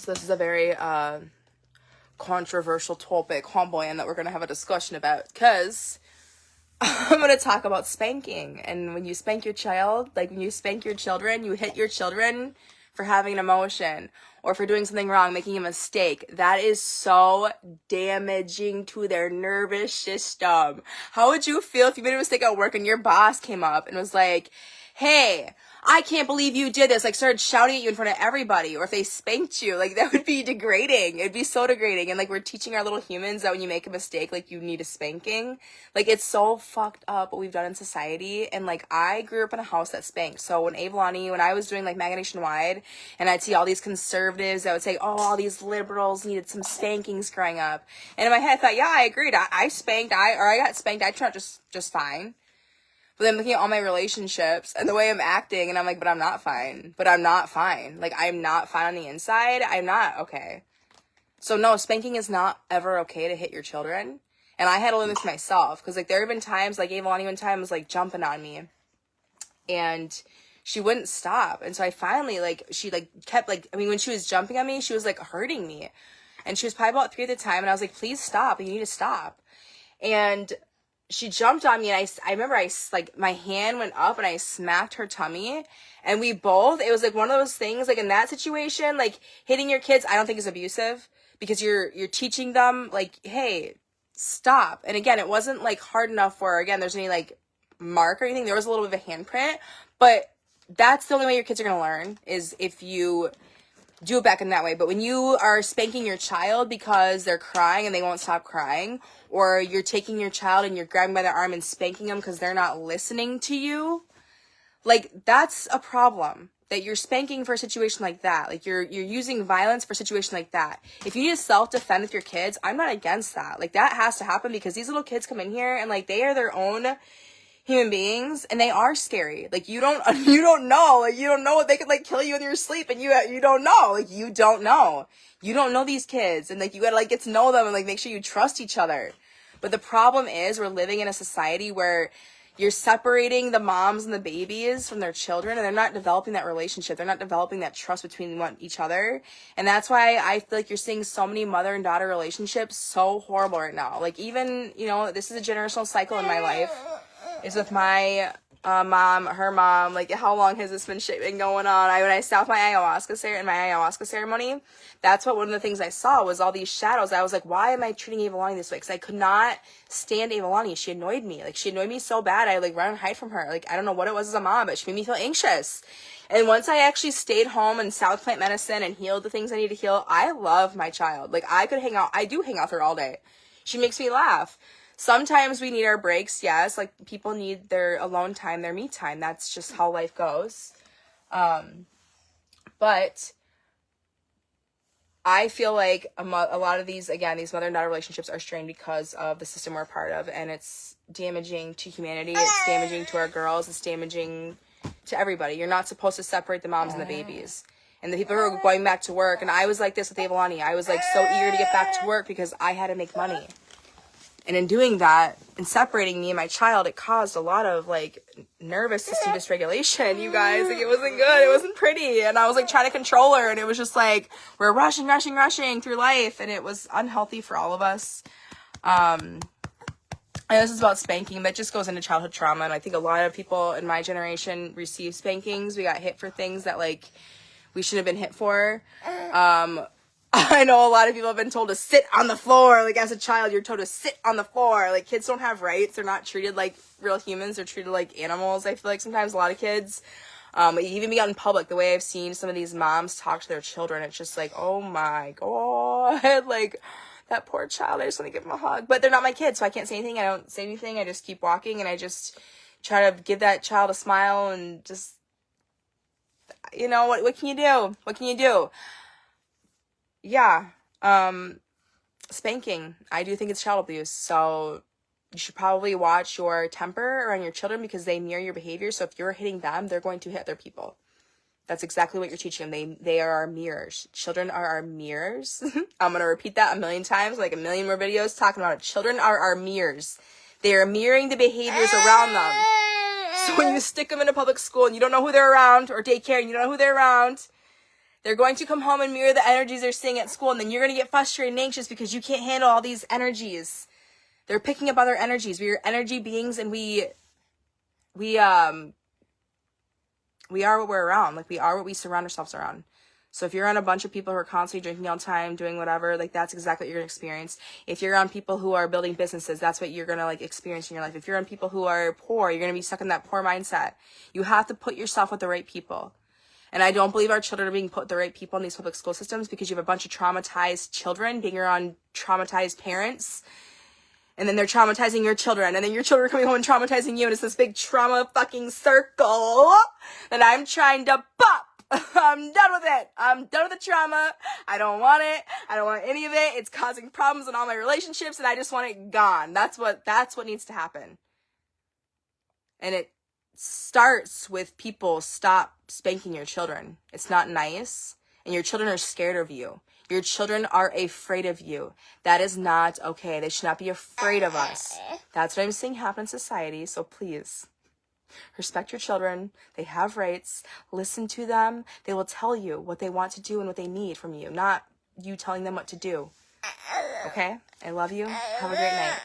So this is a very controversial topic, homeboy, that we're going to have a discussion about, because I'm going to talk about spanking. And when you spank your child, like when you spank your children, you hit your children for having an emotion or for doing something wrong, making a mistake. That is so damaging to their nervous system. How would you feel if you made a mistake at work and your boss came up and was like, hey, I can't believe you did this, like started shouting at you in front of everybody, or if they spanked you, like that would be degrading. It'd be so degrading. And like we're teaching our little humans that when you make a mistake, like you need a spanking. Like it's so fucked up what we've done in society. And like I grew up in a house that spanked. So when I was doing like MAGA Nationwide, and I'd see all these conservatives that would say, oh, all these liberals needed some spankings growing up. And in my head I thought, yeah, I agreed. I spanked, I got spanked, I turned out just fine. But then looking at all my relationships and the way I'm acting, and I'm like, but I'm not fine. But I'm not fine. Like, I'm not fine on the inside. I'm not okay. So no, spanking is not ever okay to hit your children. And I had to learn this myself. Because, like, there have been times, like, Avalani one time was, like, jumping on me. And she wouldn't stop. And so I finally, like, she, like, kept, like, I mean, when she was jumping on me, she was, like, hurting me. And she was probably about 3 at the time. And I was like, please stop. You need to stop. And she jumped on me, and I remember my hand went up and I smacked her tummy, and it was like one of those things, like in that situation, like hitting your kids, I don't think is abusive, because you're teaching them like, hey, stop. And again, it wasn't like hard enough where, again, there's any like mark or anything. There was a little bit of a handprint, but that's the only way your kids are going to learn, is if you do it back in that way. But when you are spanking your child because they're crying and they won't stop crying, or you're taking your child and you're grabbing by their arm and spanking them because they're not listening to you, like that's a problem. That you're spanking for a situation like that. Like you're using violence for a situation like that. If you need to self-defend with your kids, I'm not against that. Like that has to happen, because these little kids come in here and like they are their own human beings, and they are scary. Like you don't know, like you don't know what they could like kill you in your sleep, and you don't know, like you don't know these kids, and like you gotta like get to know them and like make sure you trust each other. But the problem is we're living in a society where you're separating the moms and the babies from their children, and they're not developing that relationship. They're not developing that trust between each other. And that's why I feel like you're seeing so many mother and daughter relationships so horrible right now. Like even, this is a generational cycle in my life. Is with my mom, her mom, like how long has this been going on? When I sat with my ayahuasca ceremony, that's what one of the things I saw was all these shadows. I was like, why am I treating Avalani this way? Because I could not stand Avalani. She annoyed me. Like she annoyed me so bad. I like run and hide from her. Like I don't know what it was as a mom, but she made me feel anxious. And once I actually stayed home and sat with plant medicine and healed the things I need to heal, I love my child. Like I do hang out with her all day. She makes me laugh. Sometimes we need our breaks, yes. Like, people need their alone time, their me time. That's just how life goes. But I feel like a lot of these mother and daughter relationships are strained because of the system we're a part of. And it's damaging to humanity. It's damaging to our girls. It's damaging to everybody. You're not supposed to separate the moms and the babies. And the people who are going back to work. And I was like this with Avalani. I was, like, so eager to get back to work because I had to make money. And in doing that, and separating me and my child, it caused a lot of, like, nervous system dysregulation, you guys. Like, it wasn't good. It wasn't pretty. And I was, like, trying to control her. And it was just, like, we're rushing through life. And it was unhealthy for all of us. And this is about spanking. That just goes into childhood trauma. And I think a lot of people in my generation receive spankings. We got hit for things that, like, we shouldn't have been hit for. I know a lot of people have been told to sit on the floor. Like, as a child, you're told to sit on the floor. Like, kids don't have rights. They're not treated like real humans. They're treated like animals, I feel like sometimes, a lot of kids. Even be out in public, the way I've seen some of these moms talk to their children, it's just like, oh my God. Like, that poor child, I just want to give him a hug. But they're not my kids, so I can't say anything. I don't say anything. I just keep walking, and I just try to give that child a smile and just, what can you do? What can you do? Yeah, spanking. I do think it's child abuse, so you should probably watch your temper around your children, because they mirror your behavior. So if you're hitting them, they're going to hit other people. That's exactly what you're teaching them. They are our mirrors. Children are our mirrors. I'm going to repeat that a million times, like a million more videos talking about it. Children are our mirrors. They are mirroring the behaviors around them. So when you stick them in a public school and you don't know who they're around, or daycare and you don't know who they're around, They're going to come home and mirror the energies they're seeing at school, and then you're going to get frustrated and anxious because you can't handle all these energies. They're picking up other energies. We are energy beings, and we are what we're around. Like, we are what we surround ourselves around. So if you're around a bunch of people who are constantly drinking all the time, doing whatever, like, that's exactly what you're going to experience. If you're around people who are building businesses, that's what you're going to, like, experience in your life. If you're around people who are poor, you're going to be stuck in that poor mindset. You have to put yourself with the right people. And I don't believe our children are being put with the right people in these public school systems, because you have a bunch of traumatized children being around traumatized parents. And then they're traumatizing your children. And then your children are coming home and traumatizing you. And it's this big trauma fucking circle that I'm trying to pop. I'm done with it. I'm done with the trauma. I don't want it. I don't want any of it. It's causing problems in all my relationships, and I just want it gone. That's what needs to happen. And it starts with people stop spanking your children. It's not nice, and your children are scared of you. Your children are afraid of you. That is not okay. They should not be afraid of us. That's what I'm seeing happen in society, so please. Respect your children. They have rights. Listen to them. They will tell you what they want to do and what they need from you, not you telling them what to do. Okay? I love you. Have a great night.